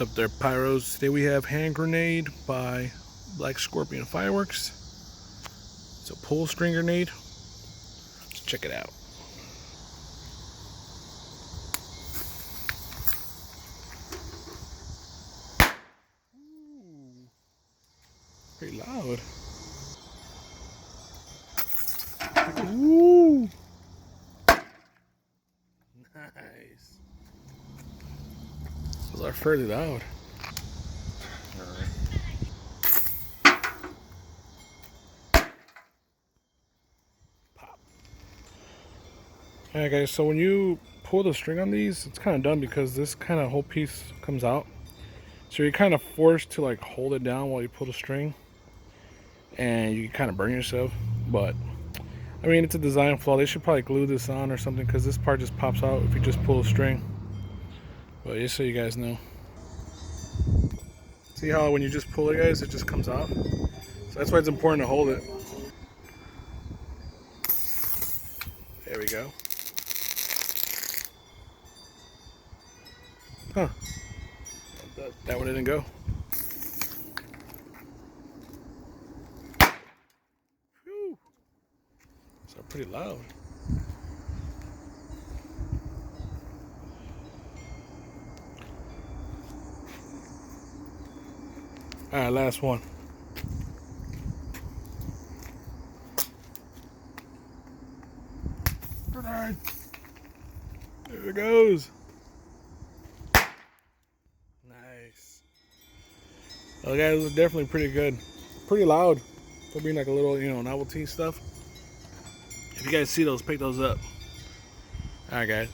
What's up there, Pyros? Today we have Hand Grenade by Black Scorpion Fireworks. It's a pull string grenade. Let's check it out. Ooh, pretty loud. Ooh. Nice. Those are fairly loud. Pop. Alright guys, so when you pull the string on these, it's kind of dumb because this kind of whole piece comes out. So you're kind of forced to like hold it down while you pull the string. And you kind of burn yourself. But, I mean, it's a design flaw. They should probably glue this on or something because this part just pops out if you just pull the string. But just so you guys know. See how when you just pull it, guys, it just comes out? So that's why it's important to hold it. There we go. Huh. That one didn't go. Whew. So pretty loud. Alright, last one. Alright. There it goes. Nice. Well, guys, it was definitely pretty good. Pretty loud. For being like a little, novelty stuff. If you guys see those, pick those up. Alright, guys.